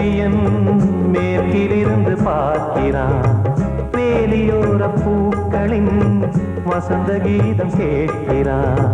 சூரியன் மேற்கிலிருந்து பார்க்கிறான். வேலியோர பூக்களின் வசந்த கீதம் கேட்கிறான்.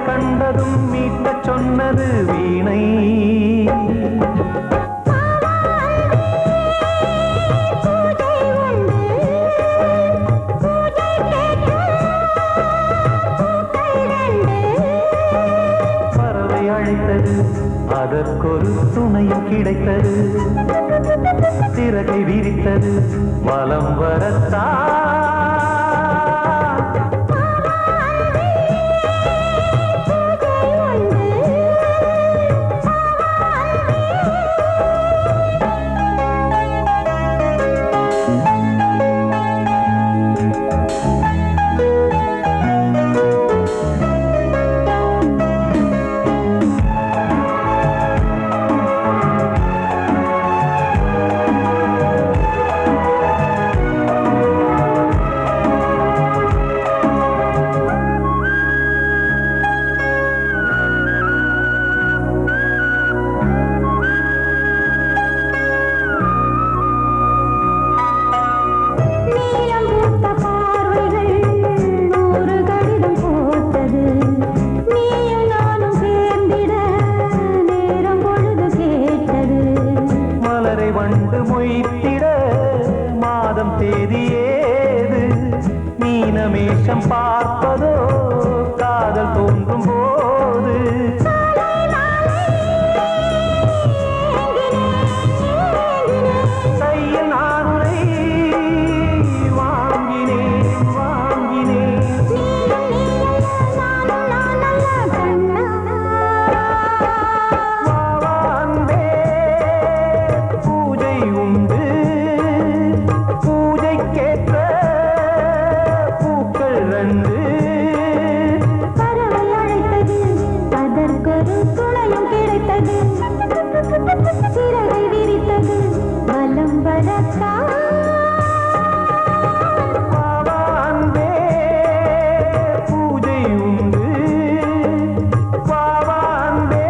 கண்டதும் மீட்ட சொன்னது வீணை. பறவை அழைத்தது, அதற்கொரு துணையும் கிடைத்தது. சிறகை விரித்தது, வலம் வரத்தா. வண்டு மொய்த்திட மாதம் தேதியேது. மீனமேஷம் பார்ப்பதோ காதல் தோன்றும் போது. கையில் நானுரை வாங்கினேன் வாங்கினேன். சிறகை விரித்தது, வலம் வரத்தா. பாவான்பே பூஜை உண்டு, பாவான்பே.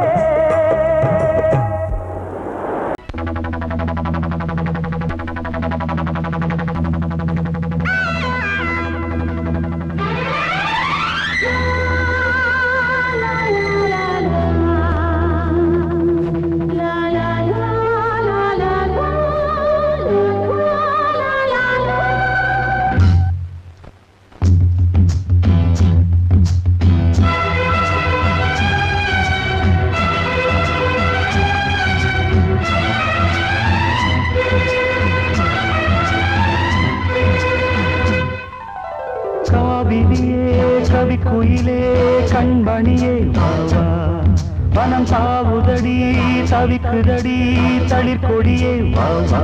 கவிக்குயிலே கண்மணியே வாவா, வனம் தாவுதடி தவிக்குதடி தளிர்கொடியே வாவா.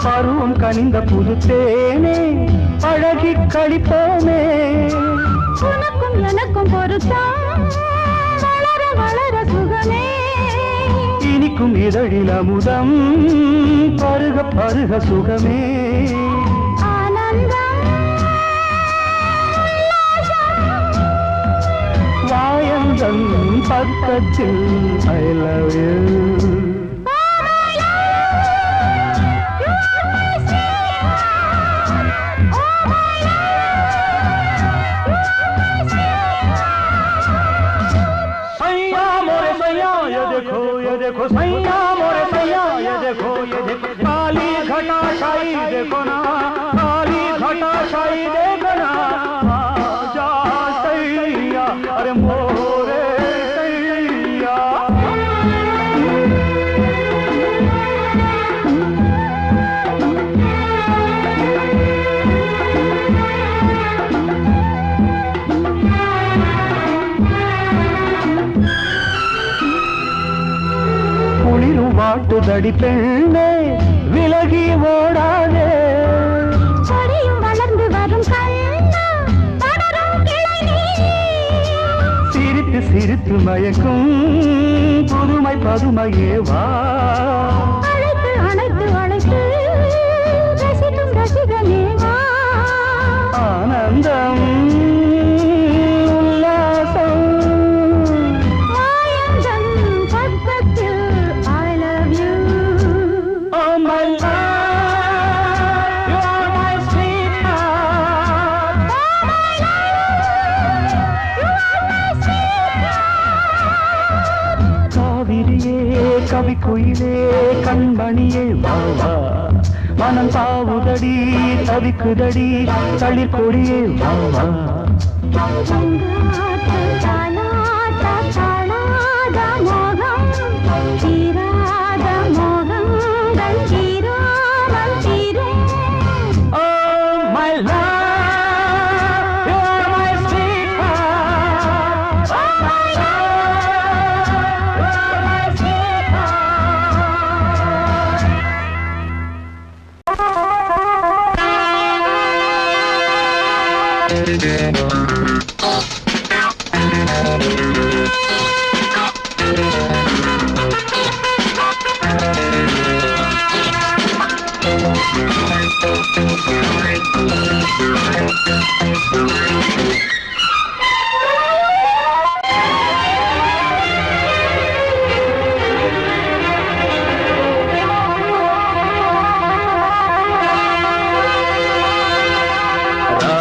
பருவம் கனிந்த புது தேனே அழகி கழிப்போமே. உனக்கும் எனக்கும் பொருத்தம் வளர வளர சுகமே. இனி இனிக்கும் இதழில் அமுதம் பருக பருக சுகமே வாயந்தன் பக்கத்தில் I love you देखो सैया मोरे सैया ये देखो काली घटा छाई देखो ना काली घटा छाई देखो ना जा सैया अरे मोरे सैया வாட்டுதடி பெண்ணே விலகி ஓடாதே கொடியும் வளர்ந்து வரும் கண்ணா படரும் கிளை சிரித்து சிரித்து மயக்கும் புதுமை பதுமையே வா அழைத்து அழைத்து அழைத்து ரசிக்கும் ரசிகனே வா ஆனந்தம் கவி குயிலே கண்மணியே வாவா மனம் பாவுதடி தவிக்குதடி தளிர் கொடியே வாவா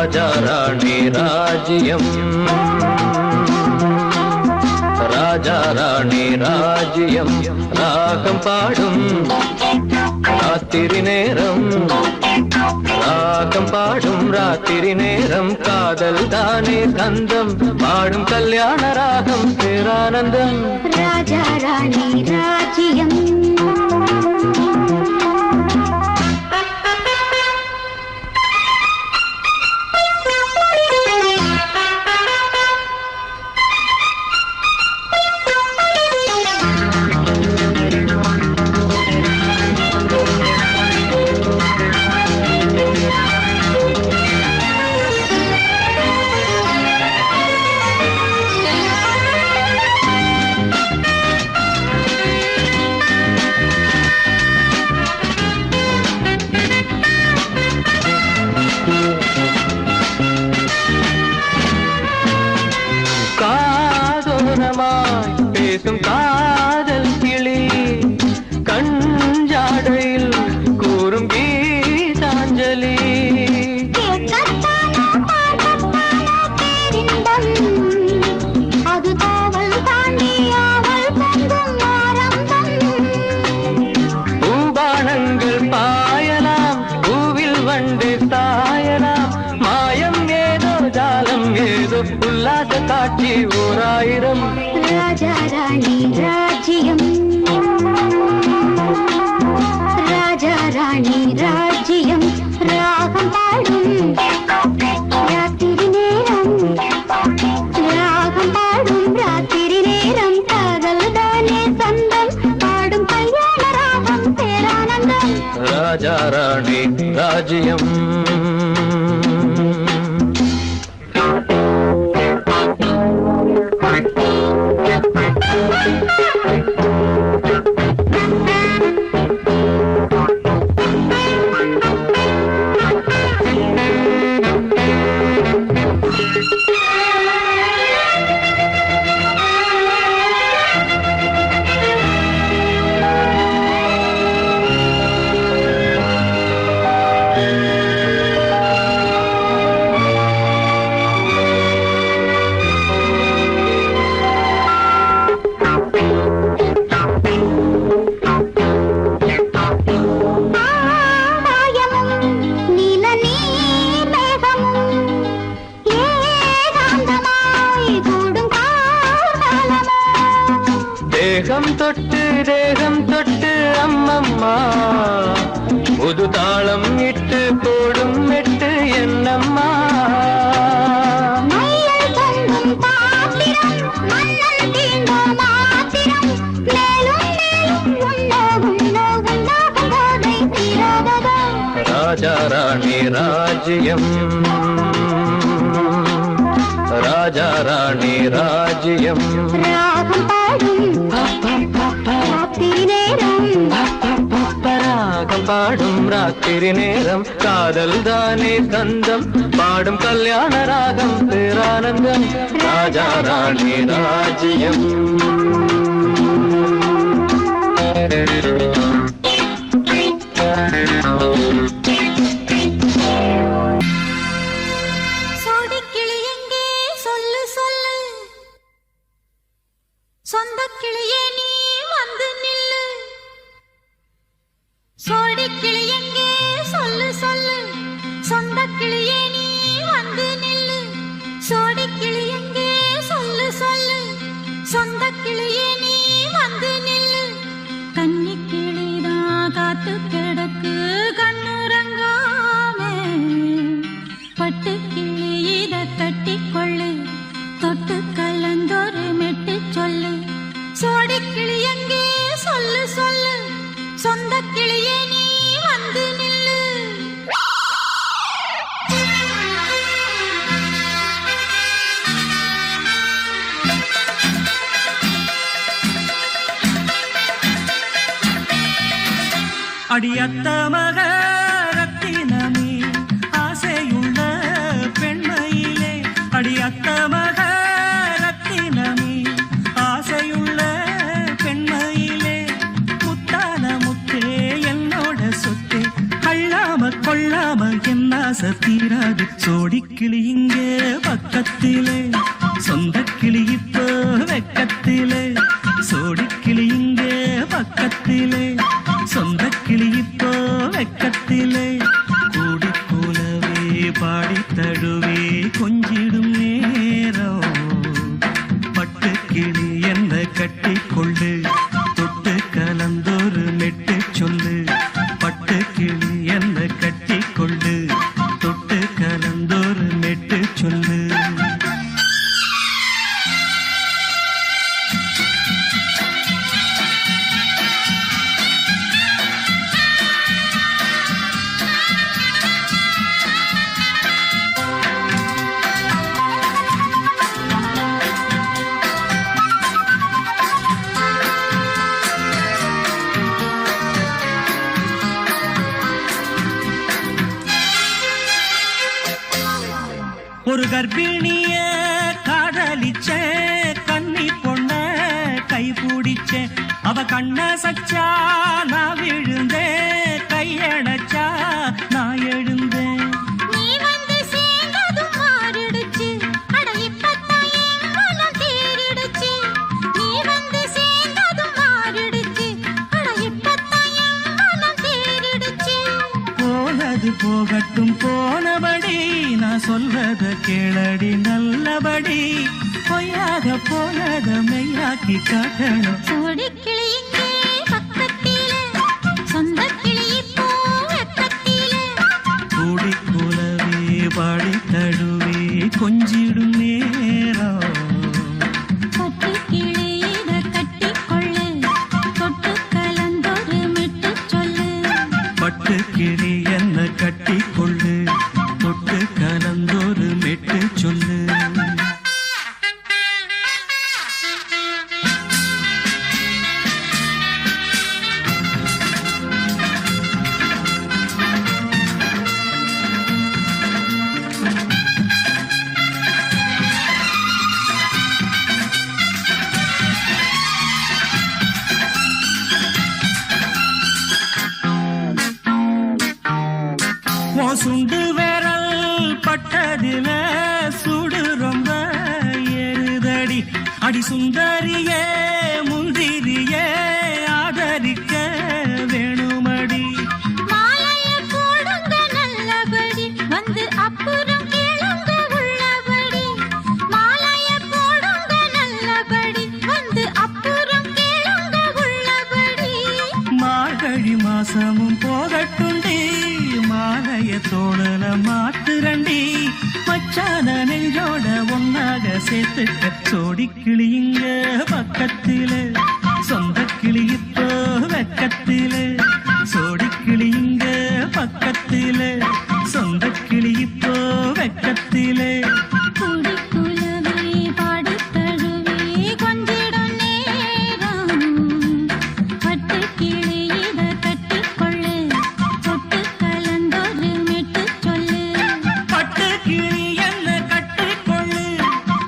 ராஜா ராணி ராஜ்யம் ராஜா ராணி ராஜ்யம் ராகம் பாடும் ராத்திரி நேரம் ராகம் பாடும் ராத்திரி நேரம் காதல் தானே கந்தம் பாடும் கல்யாண ராகம் பேரானந்தம் ராஜா ராணி ராஜ்யம் பேசும் காதல் கிளி கஞ்சாடையில் கூறும் கீதாஞ்சலி அது காவல் தாண்டியாவல் பூபானங்கள் பாயலாம் பூவில் வண்டு தாயலாம் மாயம் ஏதோ ஜாலம் ஏதோ உல்லாச காட்சி ஓராயிரம் ராஜா ராணி ராஜ்யம் ராஜா ராணி ராஜ்யம் ராகம் பாடும் ராத்திரி நேரம் ராகம் பாடும் ராத்திரி நேரம் காதல் தானே சந்தம் பாடும் கல்யாண ராகம் பேரானந்தம் ராஜா ராணி ராஜ்யம் தேகம் தொட்டு அம்மம்மா புது தாளம் இட்டு போடும் மெட்டு என்னம்மா ராஜா ராணி ராஜ்யம் ராஜா ராணி ராஜ்யம் ராகம் பாடும் ராத்திரி நேரம் காதல் தானே தந்தம் பாடும் கல்யாண ராகம் பேரானந்தம் ராஜா ராணி ராஜ்யம் சொந்த கிளியே நீ வந்து நில்லு சோடி கிளி எங்கே சொல்லு சொல்லு சொந்த கிளியே நீ வந்து நில்லு சோடி கிளி எங்கே சொல்லு சொல்லு சொந்த கிளியே நீ வந்து நில்லு கன்னி கிளிதான் காத்து கிடக்கு கண்ணுறங்காமே பட்டு கிளி இத கட்டிக்கொள்ளு தொட்டு கலந்தொரு மெட்டு சொல்லு சோடி கிளி எங்கே சொல்லு சொல்லு சொந்த கிளியே நீ வந்து நில்லு அடியத்த மக ரத்தினமே ஆசையுள்ள பெண்மையிலே அடியத்த மக ரத்தினமே ஆசையுள்ள பெண்மையிலே முத்தான முத்தே என்னோட சொத்தே அள்ளாம கொள்ளாம என்ன சத்தீராது சோடிக்கிளி இங்கே பக்கத்திலே சொந்த கிளி இப்போ வெக்கத்திலே சோடிக்கிளி இங்கே பக்கத்திலே சொந்த கிளி இப்போ வெக்கத்திலே கூடி போலவே பாடி தழுவே கொஞ்சிடும் நேரம் பட்டு கிளி என்ன கட்டி கொள்ளு தொட்டு கலந்தொரு மெட்டு சொல்லு பட்டு கிளி என்ன கட்டி கொள்ளு தொட்டு கலந்தொரு மெட்டு சொல்லு ஒரு கர்ப்பிணிய காதலிச்ச கண்ணி பொண்ண கை பிடிச்ச அவ கண்ண சச்சா நான் விழுந்தேன் கையடைச்சா நான் எழுந்தேன் நீ வந்து சேர்ந்ததும் மாறிடுச்சு அட இப்பத்தான் என் மனம் தேறிடுச்சு நீ வந்து சேர்ந்ததும் மாறிடுச்சு அட இப்பத்தான் என் மனம் தேறிடுச்சு போனது போகட்டும் போனபடி நான் சொல்றத கேளடி நல்லபடி பொய்யாக போனத மெய்யாக்கி காட்டணும் சோடி கிளி இங்கே பக்கத்திலே சொந்த கிளி இப்போ வெக்கத்திலே கூடி கூலவே பாடி தழுவே கொஞ்சிடும் நேரம் பட்டு கிளி இத கட்டிக்கொள்ளு தொட்டு கலந்தொரு மெட்டு சொல்லு பட்டு கிளி என்ன கட்டி கொள்ளு தொட்டு கலந்தொரு மெட்டு சொல்லு சுண்டு விரல் பட்டதில சுடு ரொம்ப ஏறுதடி அடி சுந்தரியே முந்திரியே ஆதரிக்க வேணுமடி மாலைய போடுங்க நல்லபடி வந்து அப்புறம் கேளுங்க உள்ளபடி மாலைய போடுங்க நல்லபடி வந்து அப்புறம் கேளுங்க மாசமும் போகட்டுண்டி மாலைய தோழல மாத்துரண்டி மச்சான நெஞ்சோட ஒன்னாக சேர்த்துக்க சோடி கிளியுங்க பக்கத்தில சொந்த கிளி இப்போ வெக்கத்தில சோடி கிளியுங்க பக்கத்தில சொந்த கிளி இப்போ வெக்கத்தில குடிக்குலவே பாடித்தழுவே கொஞ்சிடும் நேரம் பட்டு கிளி இத கட்டிக்கொள்ளு தொட்டு கலந்தொரு மெட்டு சொல்லு பட்டு கிளி என்ன கட்டிக்கொள்ளு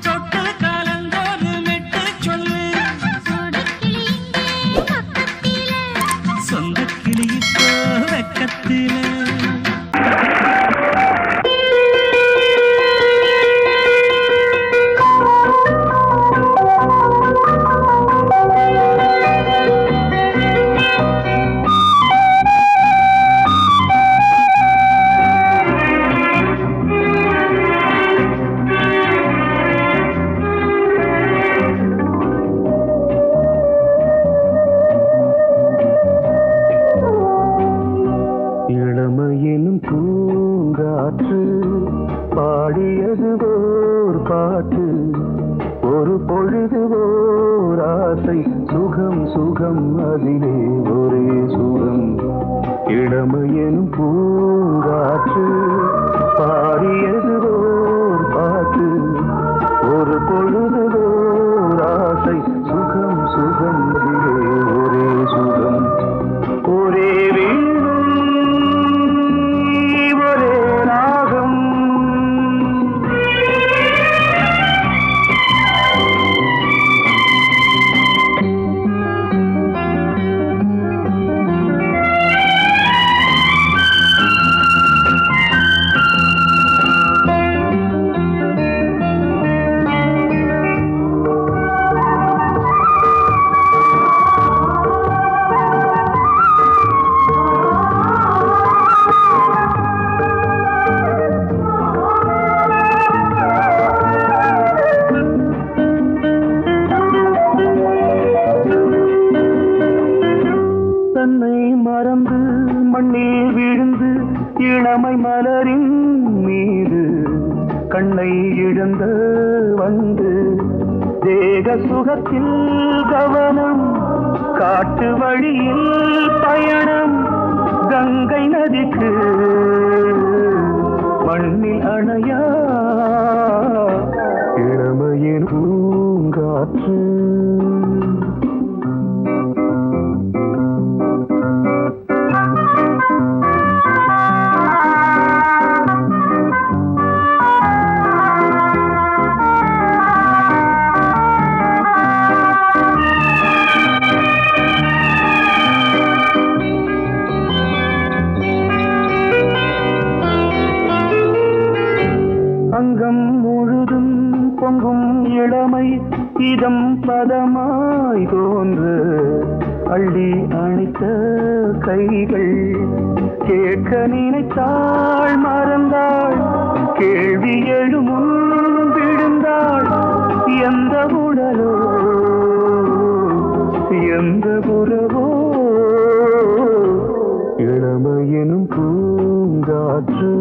சொட்டு கலந்தோரு மெட்டு சொல்லு சோடி கிளி இங்கே பக்கத்தில சொந்த கிளி இப்போ வெக்கத்தில இளமையினும் பூங்காற்று பாடியது ஓர் பாட்டு ஒரு பொழுது ஓர் ஆசை சுகம் சுகம் அதிலே ஒரே சுகம் இளமையினும் பூங்காற்று பாடியது ஓர் பாட்டு ஒரு பொழுது ஓர் ஆசை சுகம் சுகம் அதிலே ஒரே சுகம் ஒரே தன்னை மறந்து மண்ணில் விழுந்து இளமை மலரின் மீது கண்ணை இழந்த வந்து தேக சுகத்தில் கவனம் காட்டு வழியில் பயணம் கங்கை நதிக்கு மண்ணில் அணையா இளமையின் பூங்காற்று அங்கம் முழுதும் பொங்கும் இளமை இதம் பதமாய் தோன்று அள்ளி அணைத்த கைகள் கேட்க நினைத்தாள் மறந்தாள் கேள்வி எழுமுன் விழுந்தாள் எந்த உடலோ எந்த புறவோ இளமையெனும் பூங்காற்று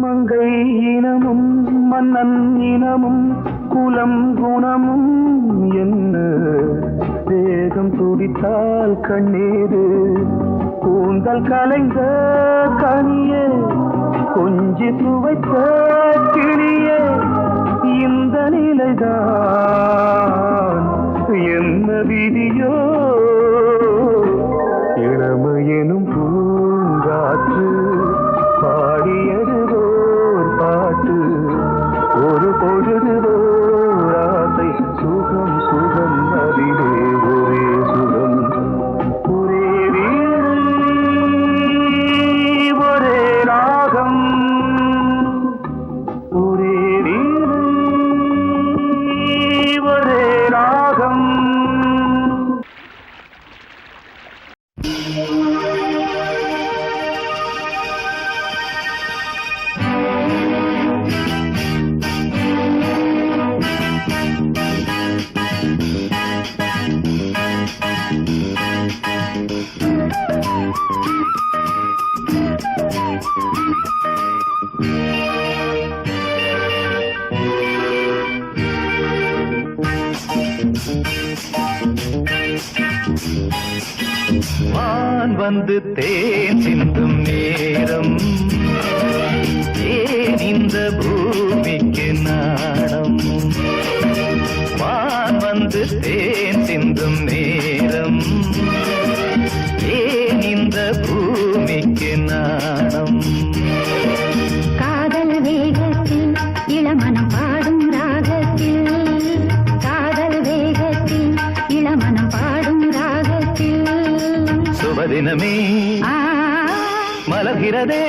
மங்கை இனமும் மன்னன் இனமும் குலம் குணமும் என்ன தேகம் துடித்தால் கண்ணீரு கூந்தல் கலைந்த கனியே கொஞ்சி சுவைத்த கிளியே இந்த நிலைதான் என்ன விதியோ இளமையெனும் பூங்காற்று பாடியது ஓர் பாட்டு ஒரு பொழுது ஓர் ஆசை சுகம் சுகம் அதிலே ஒரே சுகம் ஒரே வீடு ஒரே ராகம் வான் வந்து தேன் சிந்தும் நேரம் ஏன் இந்த பூமிக்கு நாணம் வான் வந்து தேன் சிந்தும் நேரம் ஏன் இந்த பூமிக்கு நாணம் காதல் வேகத்தில் இளமனம் பாடும் ராகத்தில் காதல் வேகத்தில் இளமனம் பாடும் ராகத்தில் சுபதினமே மலர்கிறதே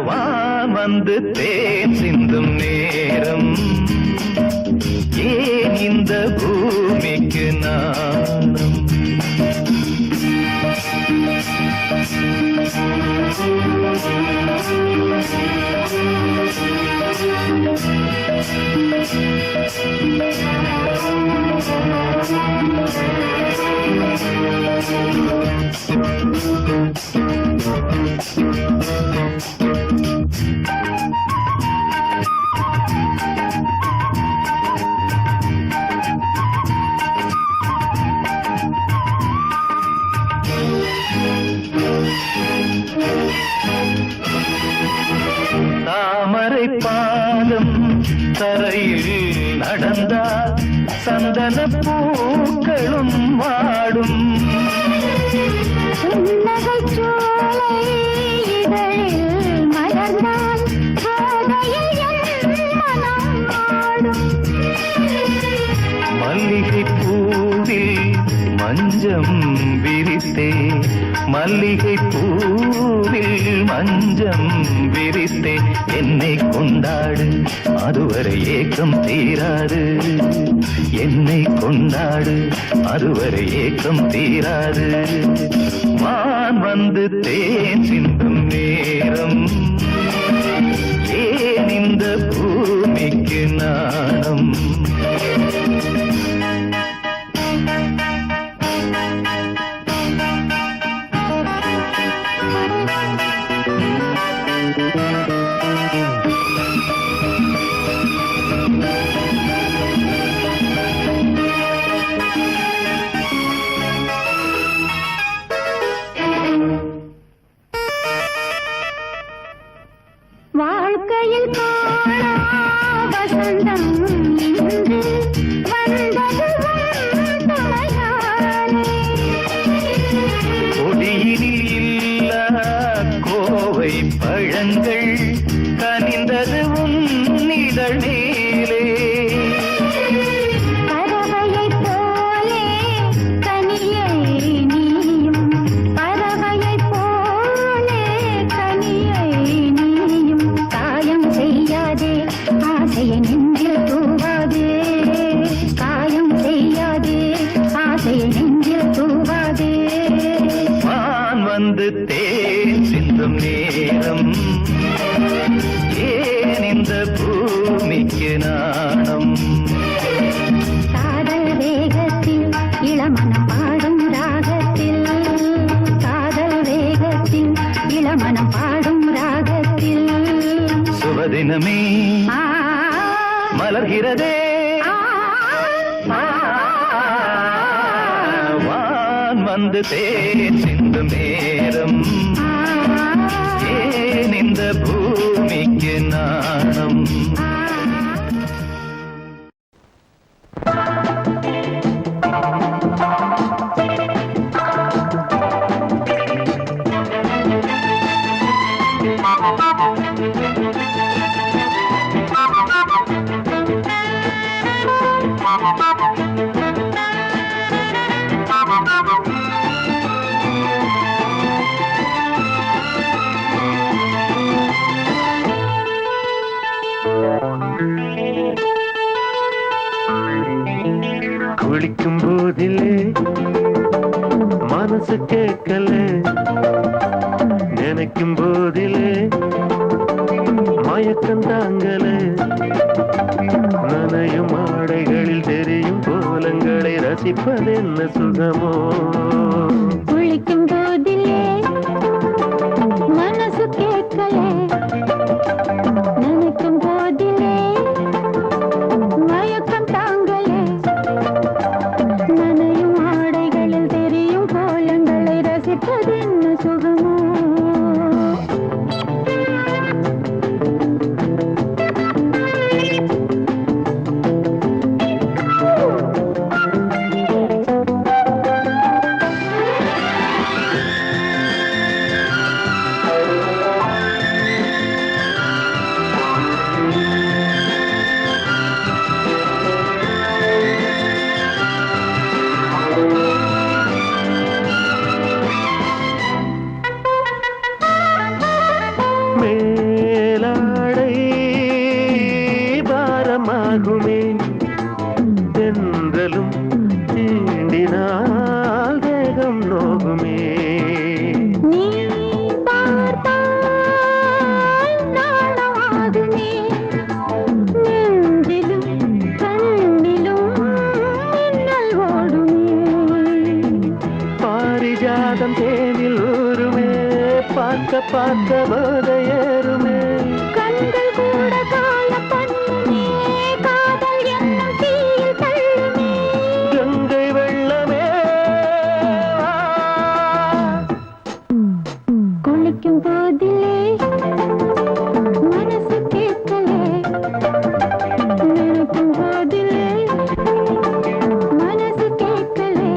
வான் வந்து தேன் சிந்தும் நேரம் ஏன் இந்த பூமிக்கு நாணம் தாமரை பாதம் தரையில் நடந்தால் சந்தன பூக்களும் வாடும் புன்னகைச் சோலை இதழில் மலர்ந்தால் கோதையில் என் மனம் ஆடும். மல்லிகை பூவில் மஞ்சம் விரித்தே மல்லிகை பூவில் மஞ்சம் விரித்தே என்னை கொண்டாடு அதுவரை ஏக்கம் தீராது என்னை கொண்டாடு அதுவரை ஏக்கம் தீராது வான் வந்து தேன் சிந்தும் நேரம் ஏன் இந்த பூமிக்கு நாணம் வாழ்க்கையில் காணா வசந்தம் இன்று வந்தது துணையானே. கொடியினில் இல்ல கோவை பழங்கள் கனிந்தது உன்னிதழ் நீலே பறவையைப் போலே கனியை நீயும் பறவையைப் போலே கனியை நீயும் காயம் செய்யாதே ஆசையை நெஞ்சில் தூவாதே காயம் செய்யாதே ஆசையை நெஞ்சில் தூவாதே வான் வந்து தேன் சிந்தும் நேரம் ஏன் இந்த பூமிக்கு நாணம் காதல் வேகத்தில் இளமனம் பாடும் ராகத்தில் காதல் வேகத்தில் இளமனம் பாடும் ராகத்தில் சுபதினமே ஆ, மலர்கிறதே ஆ, ஆ, வான் வந்து தேன் சிந்தும் நேரம் ஏன் இந்த பூமிக்கு நாணம் குளிக்கும் போதிலே மனசு கேட்கல நினைக்கும் போதிலே மயக்கம் தாங்கல நனையும் ஆடைகளில் தெரியும் கோலங்களை ரசிப்பதென்ன சுகமோ குளிக்கும் போதிலே மனசு கேட்கலே நினைக்கும் போதிலே மயக்கம் தாங்கலே நனையும் ஆடைகளில் தெரியும் கோலங்களை ரசிப்பதென்ன சுகமோ மேலாடை பாரமாகுமே தென்றலும் தீண்டினால் தேகம் நோகுமே நீ பார்த்தால் நாணமாகுமே நெஞ்சிலும் கண்ணிலும் மின்னல் ஓடுமே பாரிஜாதம் தேனில் ஊருமே பார்க்க பார்க்க போதையேறுமே கண்கள் கூட காய பண்ணுமே காதல் என்னும் தீயில் தள்ளுமே கங்கை வெள்ளமே வா. குளிக்கும் போதிலே மனசு கேட்கலே நினைக்கும் போதிலே மனசு கேட்கலே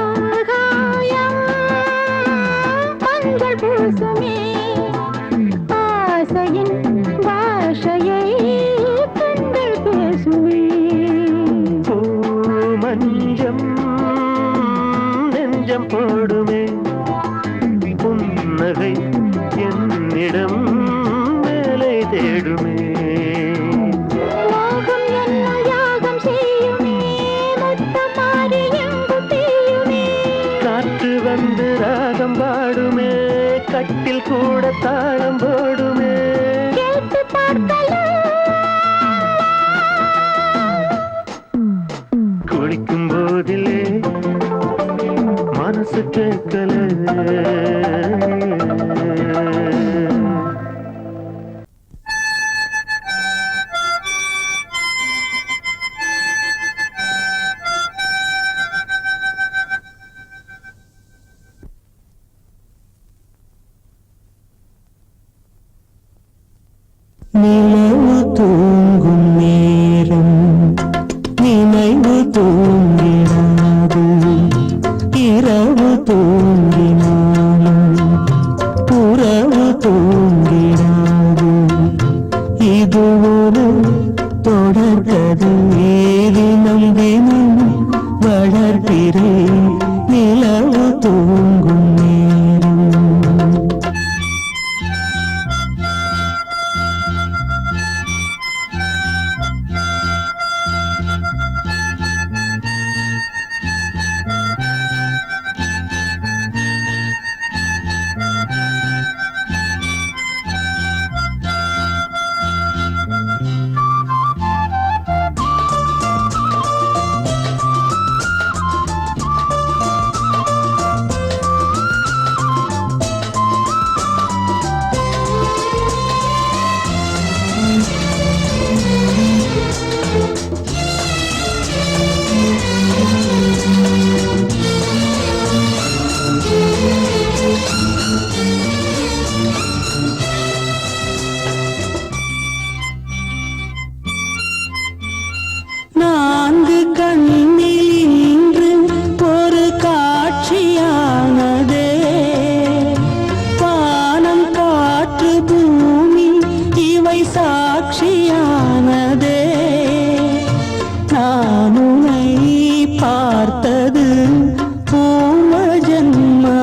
ஆகாயம் மஞ்சள் பூசுமே ஆசையின் பாஷையை கண்கள் பேசுமே பூ மஞ்சம் நெஞ்சம் போடுமே புன்னகை என்னிடம் மேலே தேடுமே மோகம் என்னும் யாகம் செய்யுமே முத்தமாரி எங்கும் தீயுமே காற்று வந்து ராகம் பாடுமே கட்டில் கூட தாளம் போடுமே கேட்டு பார்க்கலாம் குளிக்கும் போதிலே மனசு கேட்கல நிலவு தூங்கும் நேரம் நினைவு தூங்கினாது இரவு தூங்கினாலும் உறவு தூங்கினாது இது ஒரு தொடர்கதை தினம் தினம் வளர்கிறேன் நிலவு தூங்கும் நேரம்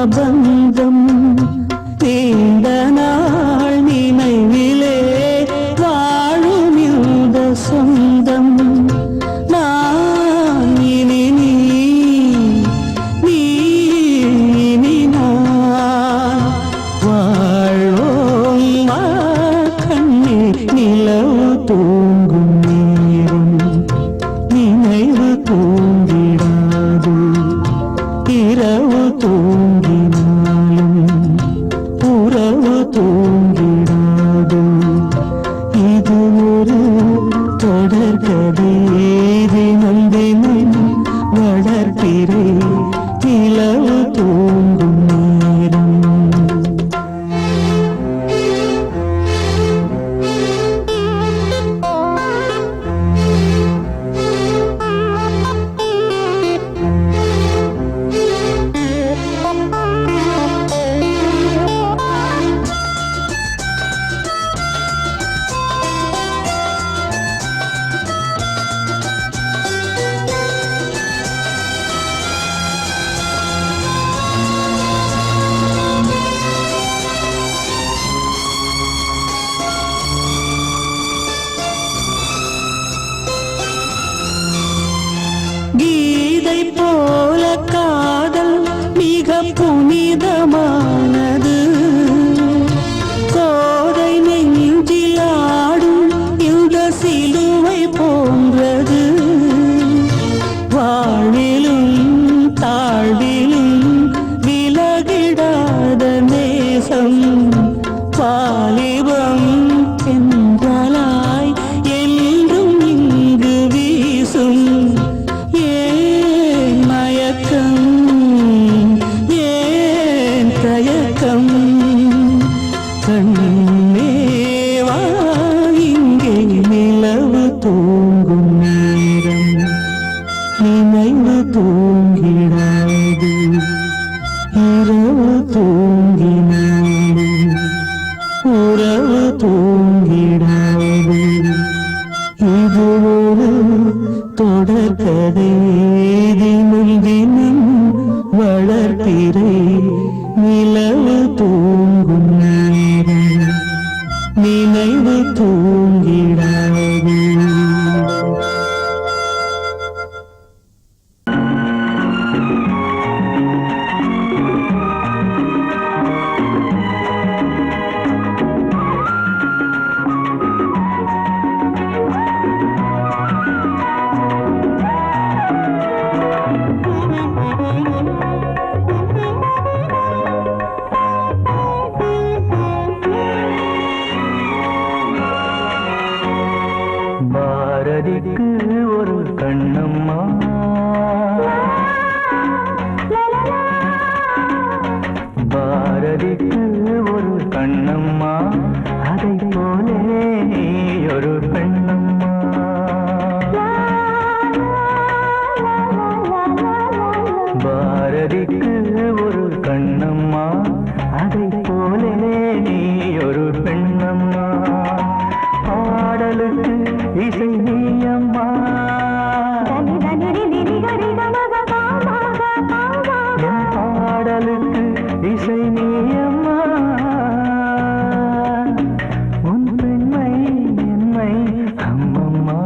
பந்தம் நீண்ட நாள் நினைவிலே வாழும் இந்த சொந்தம் நான் இனி நீ இனி நான் வாழ்வோம் வா கண்ணே நிலவு தூங்கும் நேரம் நினைவு தூங்கிடாது இரவு தூங்கினாலும் உறவு தூங்கிடாது இது ஒரு தொடர்கதை தினம் தினம் வளர்ப்பிறை நிலவு தூங்கும் நேரம் கீதை போல காதல் மிக புனிதமானது கோதை நெஞ்சில் ஆடும் இந்த சிலுவை போன்றது வாழ்விலும் தாழ்விலும் விலகிடாத நேசம் வாலிபம் என்றாலாய் என்றும் இங்கு வீசும் ஏன் மயக்கம் ஏன் தயக்கம் கண்ணேவா இங்கே நிலவு தூங்கும் நேரம் நினைவு தூங்கிடாது இரவு தூங்கினாலும் உறவு தூங்கிடாது இது ஒரு தொடர்கதை தினம் தினம் வளர்ப்பிறை நிலவு தூங்கும் நேரம் நினைவு தூங்கிடாது பாரதிக்கு ஒரு கண்ணம்மா பாரதிக்கு ஒரு கண்ணம்மா அதை போலே நீ ஒரு பெண்ணம்மா பாரதிக்கு ஒரு கண்ணம்மா அதை போலே நீ ஒரு பெண்ணம்மா பாடலுக்கு இசை நீயம்மா என் பாடலுக்கு இசை நீயம்மா உன் பெண்மை என்னை அம்மம்மா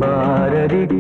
பாரதிக்கு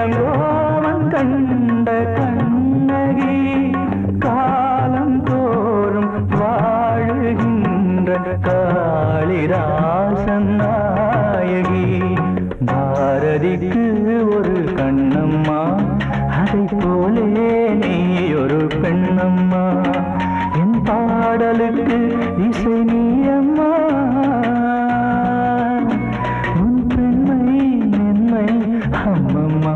இளங்கோவன் கண்ட கண்ணகி காலம் தோறும் வாழுகின்ற காளிதாசன் நாயகி. பாரதிக்கு ஒரு கண்ணம்மா, அதை போலே நீ ஒரு பெண்ணம்மா. என் பாடலுக்கு இசை நீ அம்மா, உன் பெண்மை மென்மை அம்மம்மா.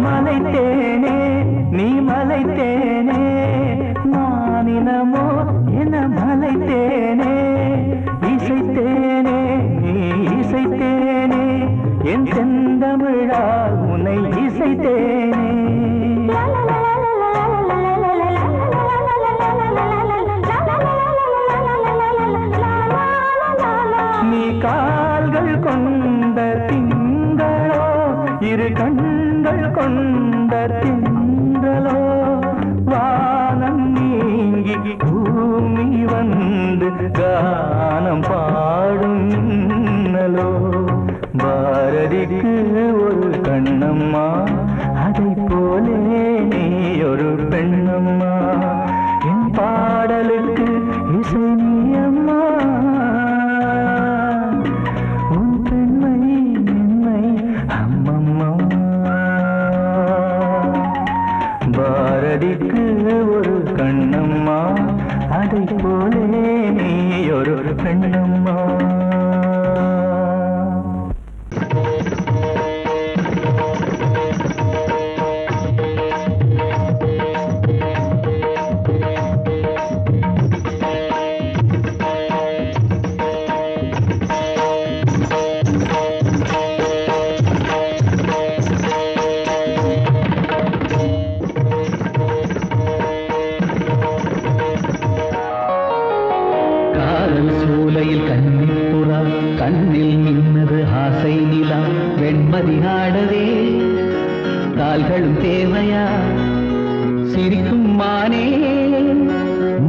மலைத்தேனே நீ மலைத்தேனே, மானினமோ என மலைத்தேனே. இசைத்தேனே நீ இசைத்தேனே, என் செந்தமிழால் உன்னை இசைத்தேனே. நீ கால்கள் கொண்ட திங்களோ, இரு கண்கள் கொண்ட திங்களோ, வானம் நீங்கி பூமி வந்து கானம் பாடும் மின்னலோ. பாரதிக்கு ஒரு கண்ணம்மா, அதை போலே நீ ஒரு பெண்ணம்மா. என் பாடலுக்கு இசை நீ அம்மா, உன் பெண்மை மென்மை அம்மம்மா. பாரதிக்கு ஒரு கண்ணம்மா, அதை போலே நீ ஒரு பெண்ணம்மா. சூலையில் கன்னிப்புறா கண்ணில் நின்னது ஆசை நிலா. வெண்மதி ஆடவே கால்களும் தேவையா, சிரிக்கும் மானே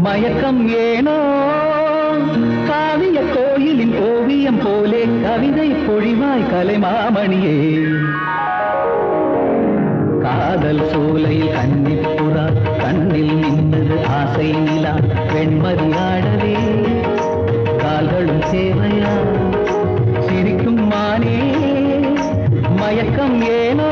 மயக்கம் ஏனோ. காவிய கோயிலின் ஓவியம் போலே கவிதை பொழிவாய் கலைமாமணியே. காதல் சூலையில் கன்னிப்புறா கண்ணில் நின்னது ஆசை நிலா. வெண்மதி ஆடவே கால்களும் சேவையா, சிரிக்கும் மானே மயக்கம் ஏனோ.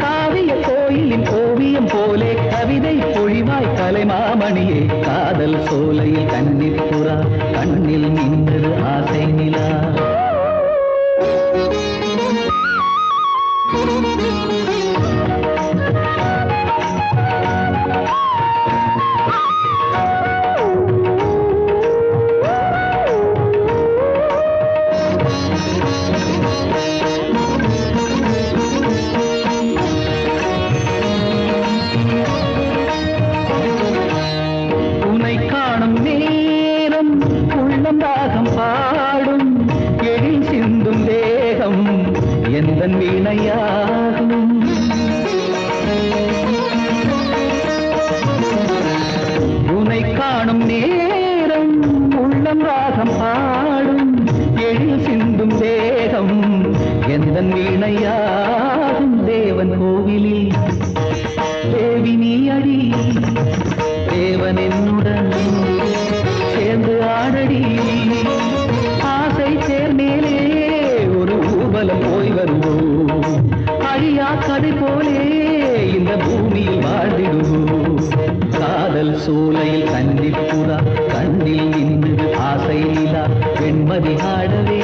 காவிய கோயிலின் ஓவியம் போலே கவிதை பொழிவாய் கலைமாமணியே. காதல் சோலையில் கன்னிப்புறா கண்ணில் நின்றது ஆசை நிலா. எந்தன் வீணையாகும் உனை காணும் நேரம் உள்ளம் ராகம் பாடும் எழில் சிந்தும் தேகம் எந்தன் வீணையாகும் தேவன் கோவிலில் தேவி நீ அடி தேவன் என்னுடன் சேர்ந்து ஆடடி ஆசை சேர்மேலே ஒரு ஊர்வலம் போய் வருவோம் அழியா கதை போலே இந்த பூமியில் வாழ்ந்திடுவோம் காதல் சோலையில் கன்னிப்புறா கண்ணில் நின்று ஆசை நிலா வெண்மதி ஆடவே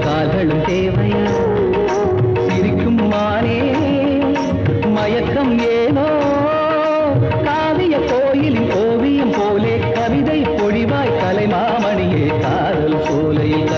கால்களும் தேவையா சிரிக்கும் மானே மயக்கம் ஏனோ காவிய கோயிலின் ஓவியம் போலே கவிதை பொழிவாய் கலைமாமணியே காதல் சோலையில்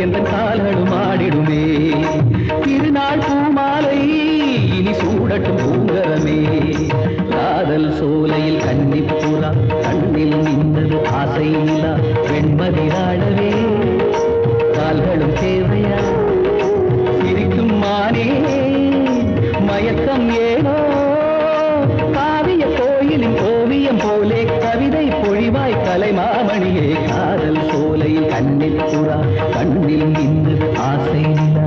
எந்த கால்களும் ஆடிடுமே. திருநாள் பூமாலை இனி சூடட்டும் பூங்கரமே. காதல் சோலையில் கன்னிப்புறா கண்ணில் நின்றது ஆசை நிலா. வெண்மதிராடவே கால்களும் தேவையா? சிரிக்கும் மானே மயக்கம் ஏனோ? காவிய கோயிலின் ஓவியம் போலே கவிதை பொழிவாய் கலைமாமணியே. காதல் சோலையில் கண்ணில் புறா கண்ணில் நின்றது ஆசை நிலா.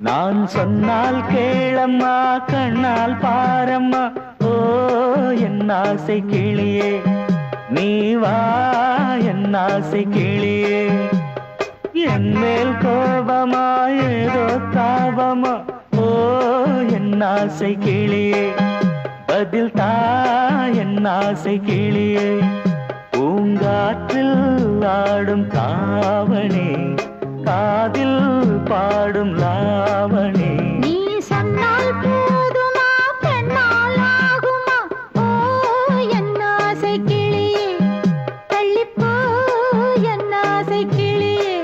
நான் சொன்னால் கேளம்மா கண்ணால் பாரம்மா. ஓ என் ஆசை கிளியே நீ வா என் ஆசை கிளியே. என் மேல் கோபமா ஏதோ தாபமா? ஓ என் ஆசை கிளியே பதில் தா என் ஆசை கிளியே. பூங்காற்றில் ஆடும் தாவணி காதில் பாடும் லாவணி. நீ சொன்னால் போதுமா பெண்ணால் ஆகுமா? ஓ என் ஆசை கிளியே தள்ளிப்போ என் ஆசை கிளியே.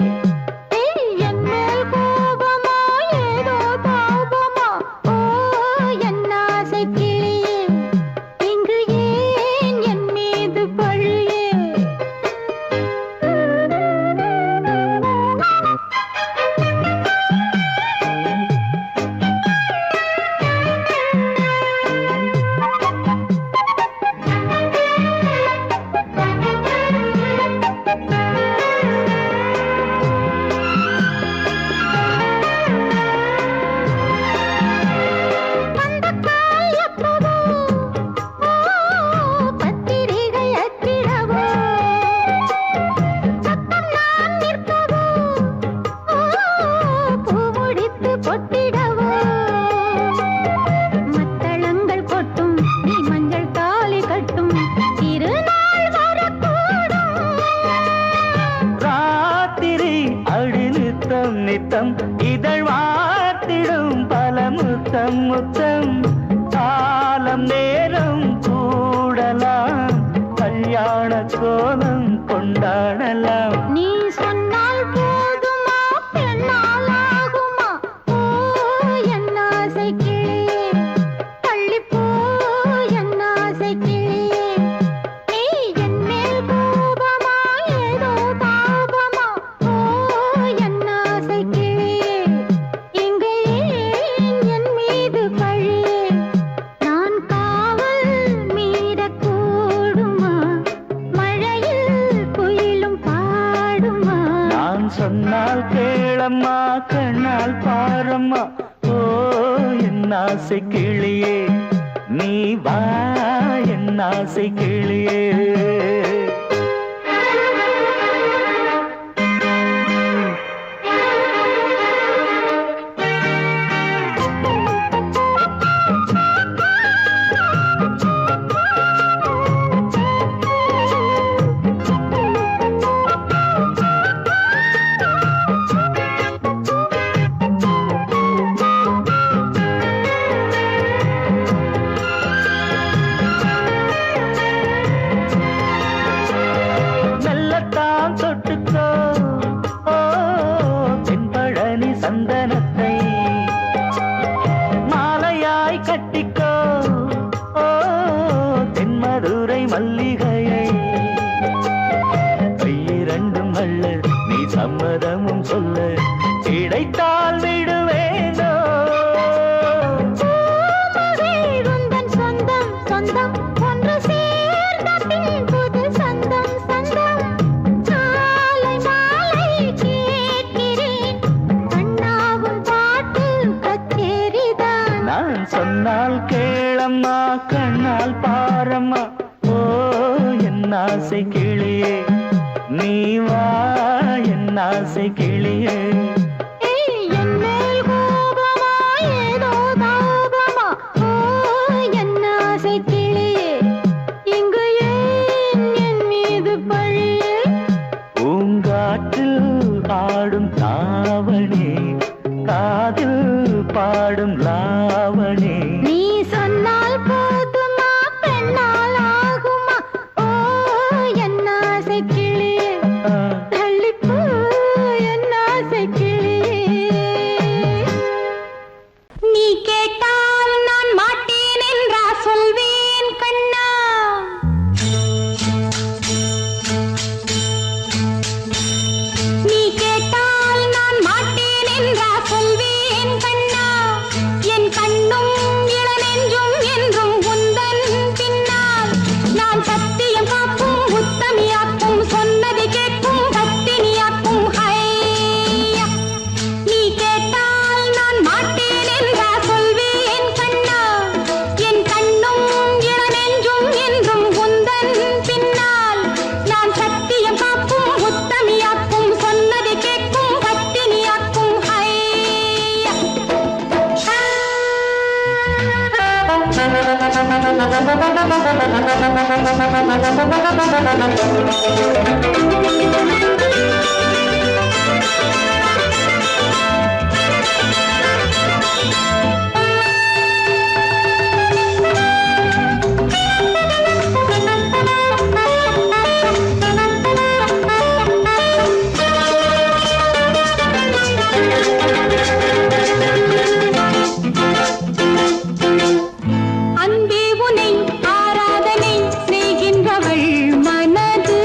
என் மேல் கோபமா ஏதோ தாபமா? ஓ என் ஆசை கிளியே இங்கு ஏன் என் மீது பழியே? நித்தம் இதழ் வார்த்திடும் பல முத்தம் முத்தம். காலம் நேரம் கூடலாம் கல்யாண கோலம் கொண்டாடலாம். நீ சொன்னால் போதுமா பெண்ணால் ஆகுமா? ஓ என் ஆசை கிளியே தள்ளிப்போ என் ஆசை கிளியே. நீ என் மேல் கோபமா ஏதோ தாபமா? ஓ என் ஆசை கிளியே இங்கே என் மீது பழியே. நான் காவல் மீறக்கூடுமா? மழையில் குயிலும் பாடுமா? நான் சொன்னால் கேளம்மா கண்ணால் பாரம்மா. ஓ என் ஆசை கிளியே நீ வா என் ஆசை கிளியே. சந்தனத்தை மாலையாய் கட்டிக்கோ ஓ தென்மதுரை மல்லிகையை. கையிரண்டும் அல்ல நீ சம்மதமும் சொல்ல கிடைத்தால் விடுவேனோ. சொந்தம் சொந்தம் ஒன்று சேர்ந்த பின் புது சொந்தம் சொந்தம். காலை மாலை கேட்கிறேன் கண்ணாவும் பாட்டு கச்சேரிதான். நான் சொன்னால் கேளம்மா கண்ணால் பாரம்மா. ஓ என் ஆசை கிளியே ஆசை கிளியே என் மேல் கோபமா ஏதோ தாபமா ஓ என் ஆசை கிளியே இங்கு ஏன் என் மீது பழியே பூங்காற்றில் ஆடும் தாவணி காதில் பாடும் லாவணி நீ சொன்னால் போதுமா பெண்ணால் ஆகுமா ஓ என் ஆசை கிளியே தள்ளிப்போ என் ஆசை கிளியே நீ கேட்டால் நான் மாட்டேன் என்றா சொல்வேன் கண்ணா நீ கேட்டால் நான் மாட்டேன் என்றா சொல்வேன் கண்ணா என் கண்ணும் இளநெஞ்சும் என்றும் உந்தன் பின்னால் நான் சத்தியம் காக்கும் உத்தமியாக்கும் சொன்னதை கேட்கும் பத்தினியாக்கும் ஹையா நீ கேட்டால் நான் மாட்டேன் என்றா சொல்வேன் கண்ணா என் கண்ணும் இளநெஞ்சும் என்றும் உந்தன் பின்னால் நான் சத்தியம் காக்கும் உத்தமியாக்கும் சொன்னதை கேட்கும் பத்தினியாக்கும் ஹையா அன்பே உனை ஆராதனை செய்கின்றவள் மனது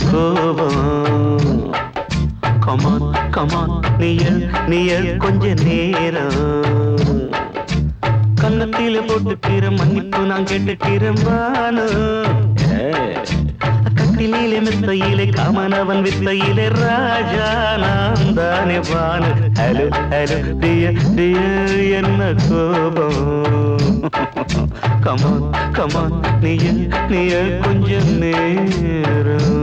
கோபம் கமான் கமான் நீயல் கொஞ்ச நேரம் கன்னத்தில போட்டுக்கிற மன்னிப்பு நான் கேட்டுக்கிறேன் வானு கட்டிலே மெத்தையிலே காமனவன் வித்தையிலே ராஜா நான் தானே வானு ஹலோ ஹலோ டியர் என்ன கோபம் கமான் கமான் நீயல் கொஞ்ச நேரம்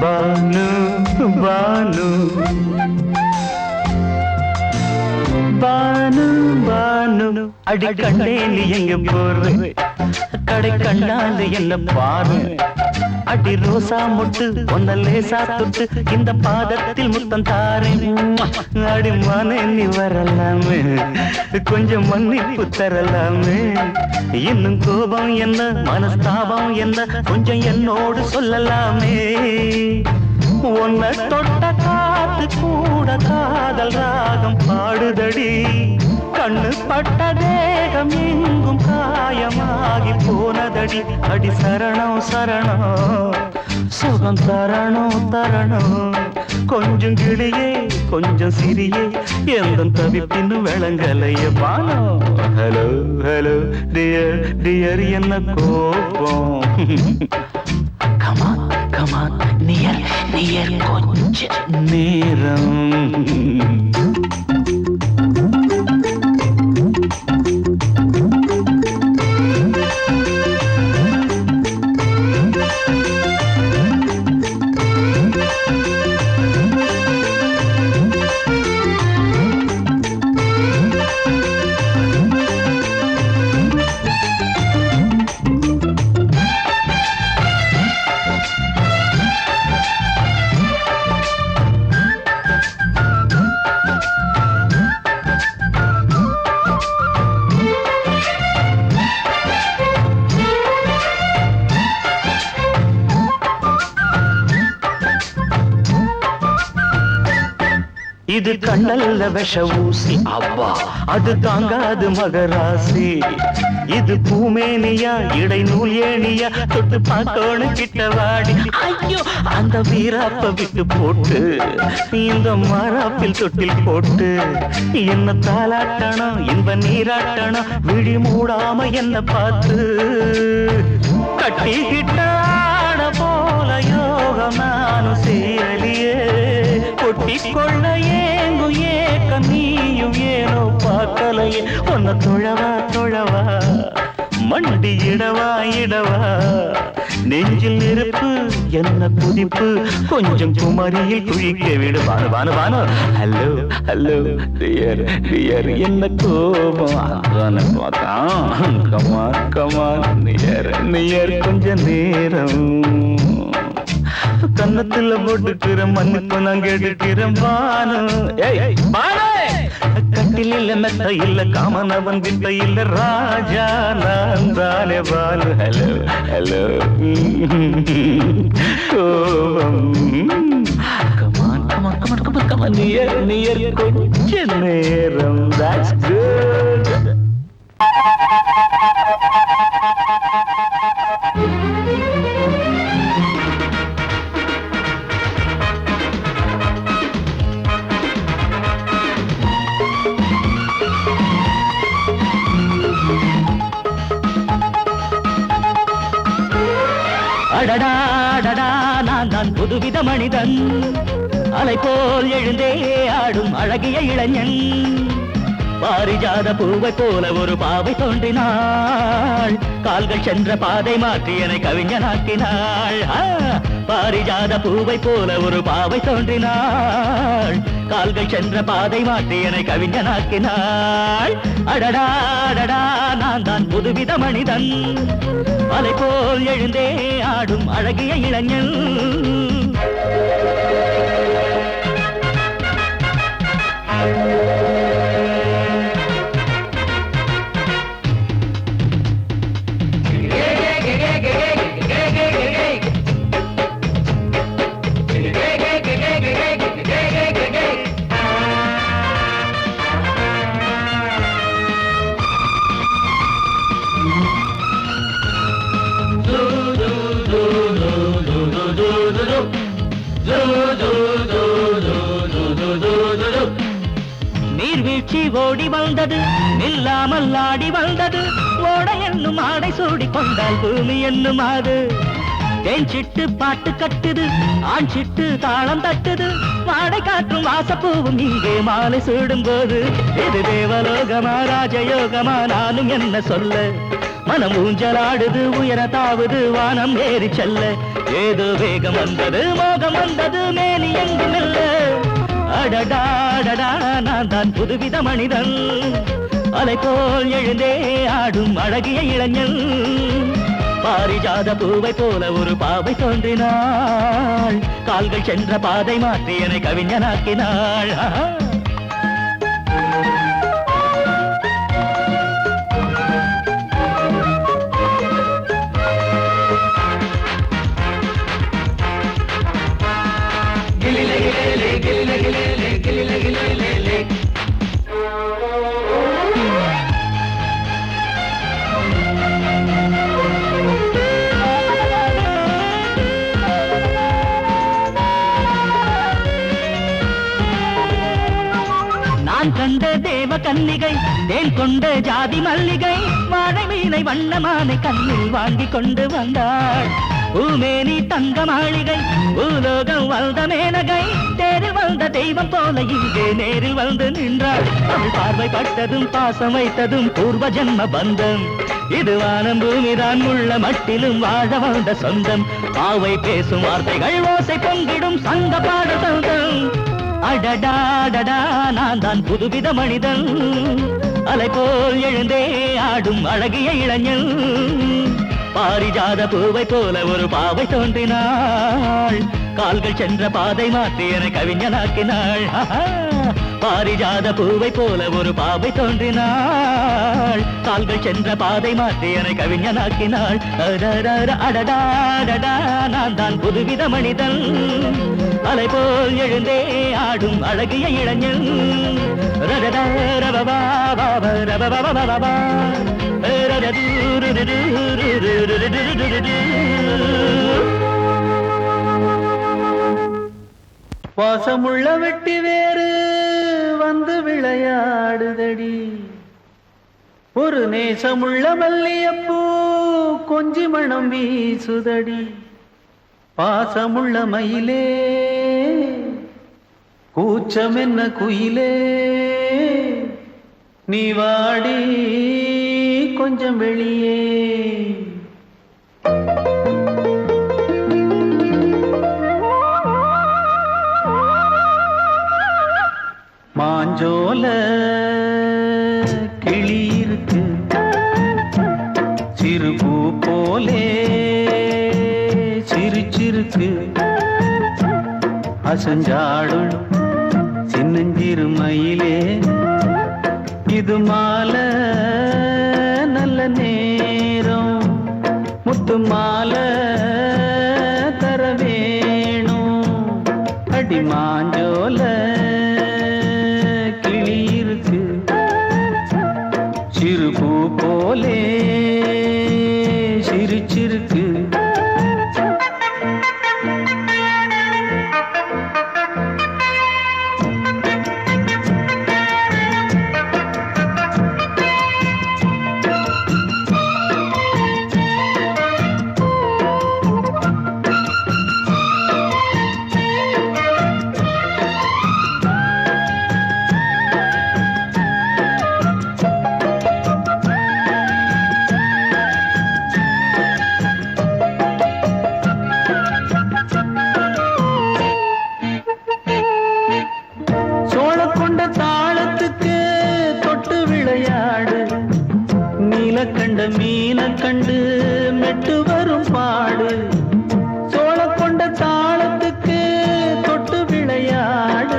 பானு பானு பானு பானு அடி கண்டே நீ எங்க போற கடை கண்டாந்து என்ன பாரு அடி ரோசா முட்டு ஒன்ன லேசா தொட்டு இந்த பாதத்தில் முத்தம் தாரேன் அடி மானே நீ வரலாமே கொஞ்சம் மன்னிப்பு தரலாமே இன்னும் கோபம் என்ன மனஸ்தாபம் என்ன கொஞ்சம் என்னோடு சொல்லலாமே உன்னை தொட்ட காத்து கூட காதல் ராகம் பாடுதடி கண்ணு பட்ட தேகம் எங்கும் காயமாகி போனதடி அடி சரணம் சரணம் சுகம் தரணும் தரணும் கொஞ்சம் கிளியே கொஞ்சம் சிறியே எந்த தவிப்பின்னு விளங்கலைய பானோ ஹலோ ஹலோ டியர் டியர் என்ன கோபம் கமான் கமான் நியர் கொஞ்ச நேரம் இது கண்ணல்ல விஷ ஊசி அவ்வா அது தாங்காது மகராசி இது பூமேனியா இடை நூல் ஏனியா தொட்டு பார்க்கணும் கிட்டவாடி ஐயோ அந்த வீராப்ப விட்டு போட்டு இந்த மாறாப்பில் தொட்டில் போட்டு என்ன தாளாட்டணும் இன்ப நீராட்டணும் விழி மூடாம என்ன பார்த்து கட்டிக்கிட்ட போல யோகம் நானும் சேரலியே கொட்டி கொள்ள ஏங்கும் ஏக்க நீயும் ஏனோ பார்க்கலையே உன்னை தொழவா தொழவா மண்டி இடவா இடவா நெஞ்சில் நெருப்பு என்ன குதிப்பு கொஞ்சம் குமரியில் குழிக்க விடு வானு வானு வானு ஹலோ ஹலோ டியர் டியர் என்ன கோபம் அதான பார்த்தான் கமான் கமான் நியர் கொஞ்ச நேரம் கன்னத்துல போட்டுக்கிற மன்னிப்பு நான் கேட்டுக்கிறேன் பானு கட்டில மெத்த இல்ல காமனவன் வித்த இல்ல ராஜா நான் தானே பானு ஹலோ ஹலோ கோபம் come on come on come on come on come on near கொஞ்ச நேரம் that's good அடடா அடடா நான் புதுவித மனிதன் அலை போல் எழுந்தே ஆடும் அழகிய இளைஞன் பாரிஜாத பூவை போல ஒரு பாவை தோன்றினாள் கால்கள் சென்ற பாதை மாற்றி என்னை கவிஞனாக்கினாள் பாரிஜாத பூவை போல ஒரு பாவை தோன்றினாள் கால்கள் சென்ற பாதை மாற்றி என்னை கவிஞனாக்கினாள் அடடா அடடா நான் தான் புதுவித மனிதன் அலை போல் எழுந்தே ஆடும் அழகிய இளைஞன் நீர்வீழ்ச்சி ஓடி வந்தது நில்லாமல் ஆடி வந்தது ஓட என்னும் ஆடை சூடி கொண்டால் பூமி என்னும் ஆடு தேன் சிட்டு பாட்டு கட்டுது ஆண் சிட்டு தாளம் தட்டுது வாடை காற்றும் வாசப்பூவும் இங்கே மாலை சூடும் போது இது தேவலோகமா ராஜயோகமா நானும் என்ன சொல்ல மனம் ஊஞ்சலாடுது உயர தாவுது வானம் ஏறி செல்ல ஏதோ வேகம் வந்தது மோகம் வந்தது மேனி எங்கும் இல்ல அடடா நான் தான் புதுவித மனிதன் அலை போல் எழுந்தே ஆடும் அழகிய இளைஞன் பாரிஜாத பூவை போல ஒரு பாவை தோன்றினாள் கால்கள் சென்ற பாதை மாற்றி என்னை கவிஞனாக்கினாள் நான் கண்ட தேவ கன்னிகை தேன் கொண்ட ஜாதி மல்லிகை வாழை மீனை வண்ணமானை கண்ணில் வாங்கி கொண்டு வந்தாள் பூமேனி தங்க மாளிகை பூலோகம் வந்த மேனகை தேரில் வந்த தெய்வம் போல இங்கே நேரில் வந்து நின்றாள் அவள் பார்வை பட்டதும் பாசம் வைத்ததும் பூர்வ ஜன்ம பந்தம் இது வானம் பூமிதான் உள்ள மட்டிலும் வாழ வந்த சொந்தம் பாவை பேசும் வார்த்தைகள் ஓசை பொங்கிடும் சங்க பாட சொந்தம் அடடா நான் தான் புதுவித மனிதன் அலை போல் எழுந்தே ஆடும் அழகிய இளைஞன் பாரிஜாத பூவை போல ஒரு பாவை தோன்றினாள் கால்கள் சென்ற பாதை மாற்றி என்னை கவிஞனாக்கினாள் பாரிஜாத பூவை போல ஒரு பாவை தோன்றினாள் கால்கள் சென்ற பாதை மாற்றி என்னை கவிஞனாக்கினாள் அடடா நான் தான் புதுவித மனிதன் அலை போல் எழுந்தே ஆடும் அழகிய இளைஞன் வாசமுள்ள வெட்டி வேறு வந்து விளையாடுதடி ஒரு நேசமுள்ள மல்லியப்பூ கொஞ்சி மணம் வீசுதடி பாசமுள்ள மயிலே கூச்சம் என்ன குயிலே நீ வாடி கொஞ்சம் வெளியே மாஞ்சோல கிளி இருக்கு சிறுபூ போலே சிரிச்சிருக்கு அசஞ்சாடும் சின்னஞ்சிறு மயிலே இது மாலை நல்ல நேரம் முத்து மாலை தர வேணும் அடி மாஞ்சோல கிளி இருக்கு சிறுபூ போலே சிரிச்சிருக்கு கண்ட மீனை கண்டு மெட்டு வரும் பாடு சோழ கொண்ட தாளத்துக்கு தொட்டு விளையாடு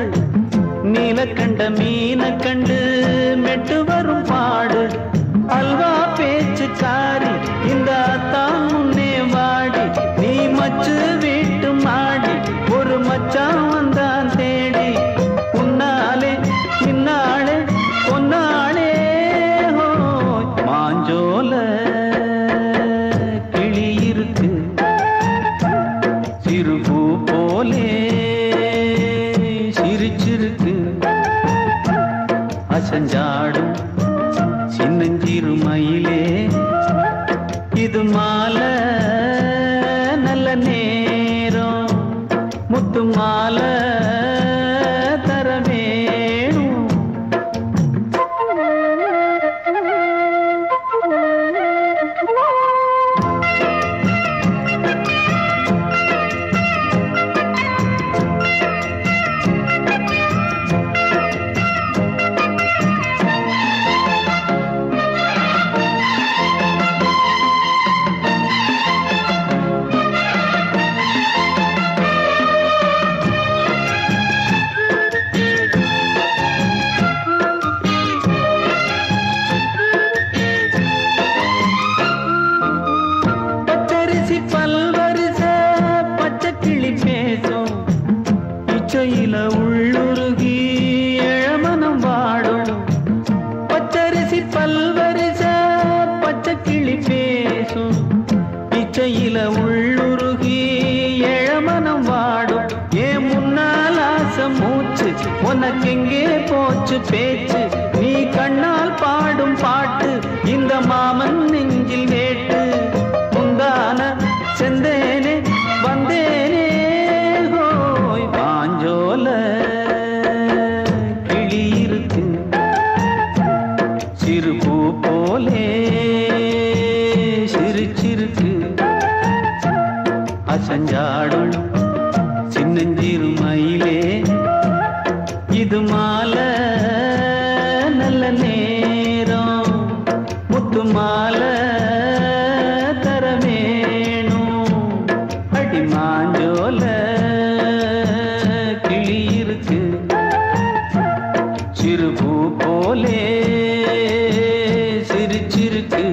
நீல கண்ட மீனை கண்டு மெட்டு வரும் பாடு அல்வா பேச்சுக்காரி இந்த தான் முன்னே வாடி நீ மச்சு வீட்டு மாடி ஒரு மச்சான் வந்தான் தேடி உன்னாலே பின்னாலே பொன்னாலே மாஞ்சோல கிளி இருக்கு சிறுபூ போலே சிரிச்சிருக்கு அசஞ்சாடும் சின்னஞ்சிறு மயிலே இது மாலை நல்ல நேரம் முத்து மாலை தர வேணும் பச்சரிசி பல்வரிச பச்சை கிளி பேசும் இச்சையில உள்ளுருகி இளமனம் வாடும் பச்சரிசி பல்வரிச பச்சை கிளி பேசும் இச்சையில உள்ளுருகி இளமனம் வாடும் ஏன் முன்னால் ஆசை மூச்சு உனக்கெங்கே போச்சு பேச்சு நீ கண்ணால் பாடும் பாட்டு இந்த மாமன் நெஞ்சில் வேட்டு முந்தான செந்தேனே வந்தேனே ஹோய் பாஞ்சோல கிளி இருக்கு சிறுபூ போலே சிரிச்சிருக்கு அசஞ்சாடும் சின்னஞ்சிறு மயிலே இது மாலை நல்ல நேரம் முத்து மாலை தர வேணும் அடி மாஞ்சோல கிளி இருக்கு சிறுபூ போலே சிரிச்சிருக்கு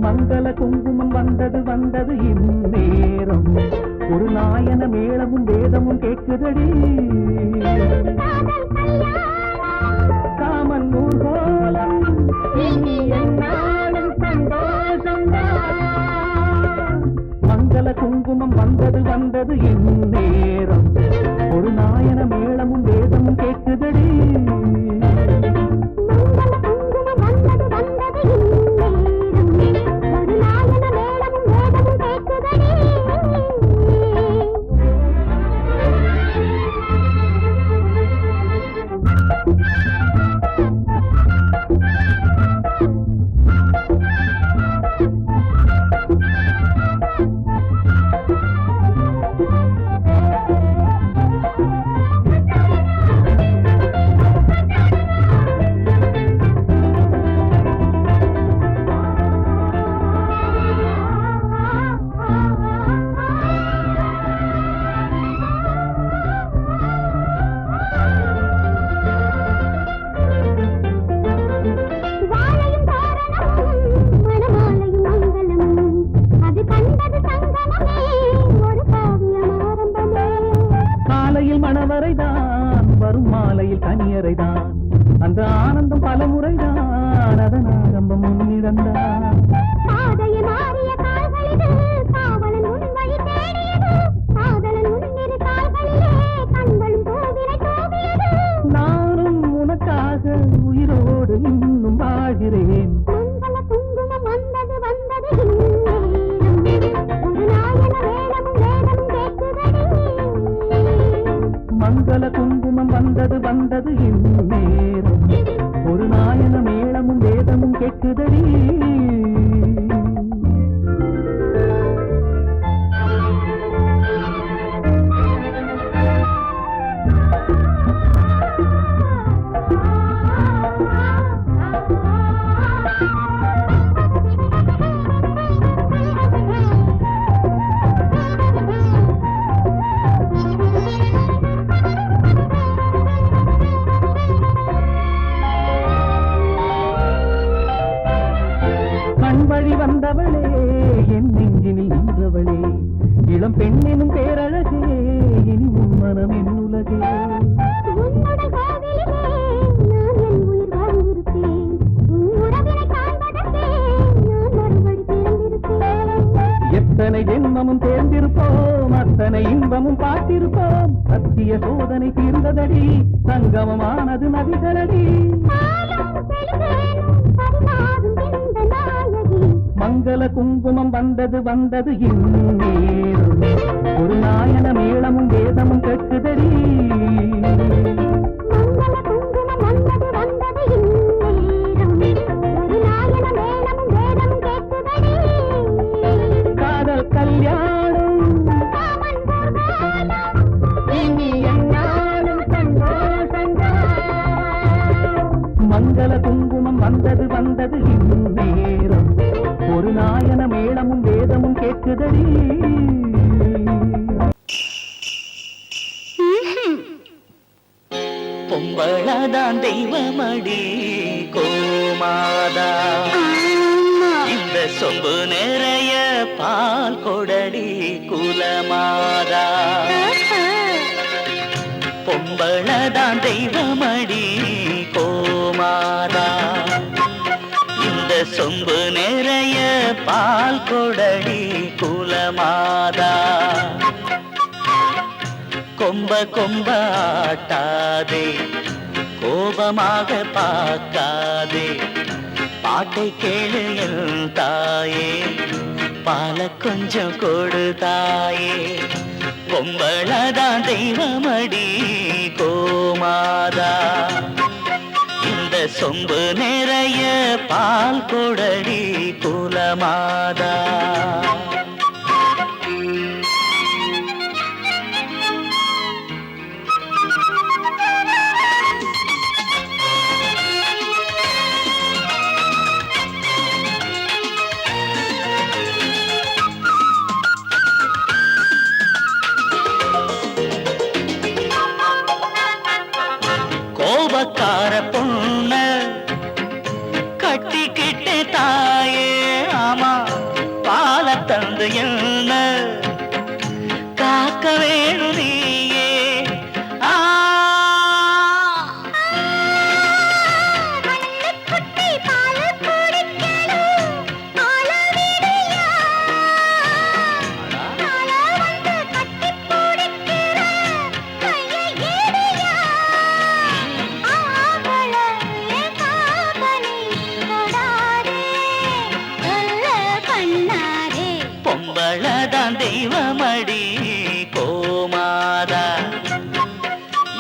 மங்கள குங்குமம் வந்தது வந்தது இந்நேரம் ஒரு நாயன மேளமும் வேதமும் கேட்குதடி காமன் ஊர்கோலம் இனி என்னாலும் சந்தோஷம்தான். மங்கள குங்குமம் வந்தது வந்தது இந்நேரம் ஒரு நாயன மேளமும் வேதமும் கேட்குதடி மணவரைதான் வரும் மாலையில் கனியரைதான் அந்த ஆனந்தம் பல முறைதான் அதன் ஆரம்பம் முன்னிடந்தான் நானும் உனக்காக உயிரோடு இன்னும் வாழ்கிறேன். குங்குமம் வந்தது வந்தது வந்தது வந்தது இந்நேரம் ஒரு நாயன மேளமும் வேதமும் கேட்குதடி வழி வந்தவளே என் நெஞ்சினில் நின்றவளே இளம் பெண்ணெனும் பேரழகே இனி உன் மனம் என் உலகே எத்தனை ஜென்மமும் தேர்ந்திருப்போம் அத்தனை இன்பமும் பார்த்திருப்போம் சத்திய சோதனை தீர்ந்ததடி சங்கமமானது நதிகளடி மங்கள குங்குமம் வந்தது வந்தது இந்நேரம் ஒரு நாயன மேளமும் வேதமும் கேட்குதடி காதல் கல்யாணம் இனி என்னாலும் சந்தோஷங்கள் மங்கள குங்குமம் வந்தது வந்தது இந்நேரம் ஒரு நாயன மேளமும் வேதமும் கேட்குதடி பொம்பளதான் தெய்வமடி கோமாதா இந்த சொம்பு நிறைய பால் கொடடி குலமாதா பொம்பளதான் தெய்வமடி கோமாதா இந்த சொம்பு நிறைய பால் கொடடி குலமாதா கொம்ப கொம்ப ஆட்டாதே கோபமாக பார்க்காதே பாட்டை கேளு என் தாயே பால கொஞ்சம் கொடு தாயே பொம்பளதான் தெய்வமடி கோமாதா இந்த சொம்பு நிறைய பால் கொடடி குலமாதா கோபக்கார பொண்ண கட்டிக்கிட்டே தாயே ஆமா பால தந்து என்ன காக்க வேணும் நீயே பொம்பளதான் தெய்வமடி கோமாதா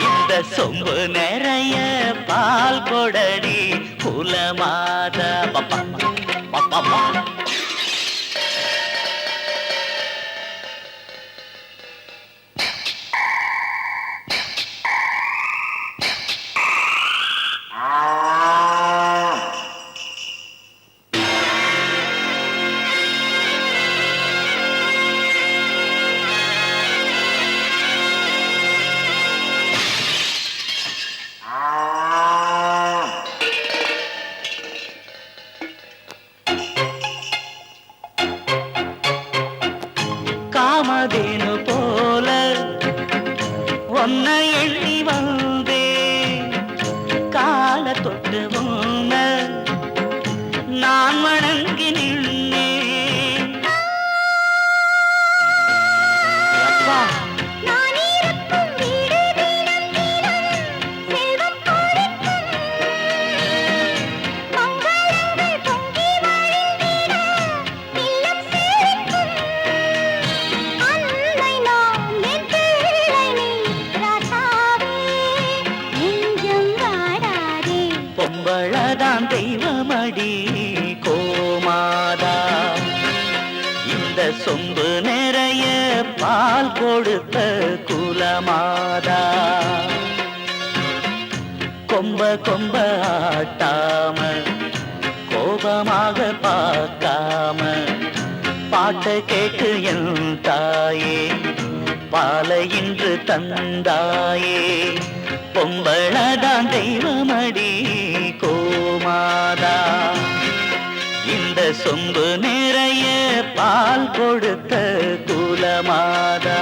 இந்த சொம்பு நிறைய பால் கொடடி குலமாதா பப்பா பப்பா காமதேனு போல ஒன்னை எண்ணி வந்தே கால தொட்டு உன்ன நான் வணங்கி நின்னே அப்பா அல்ல சொம்பு நிறைய பால் கொடுத்த குலமாதா கொம்ப கொம்ப ஆட்டாம கோபமாக பார்க்காம பாட்ட கேட்டு என் தாயே பாலை இன்று தந்தாயே பொம்பளதான் தெய்வமடி கோமாதா இந்த சொம்பு நிறைய பால் கொடுத்த குலமாதா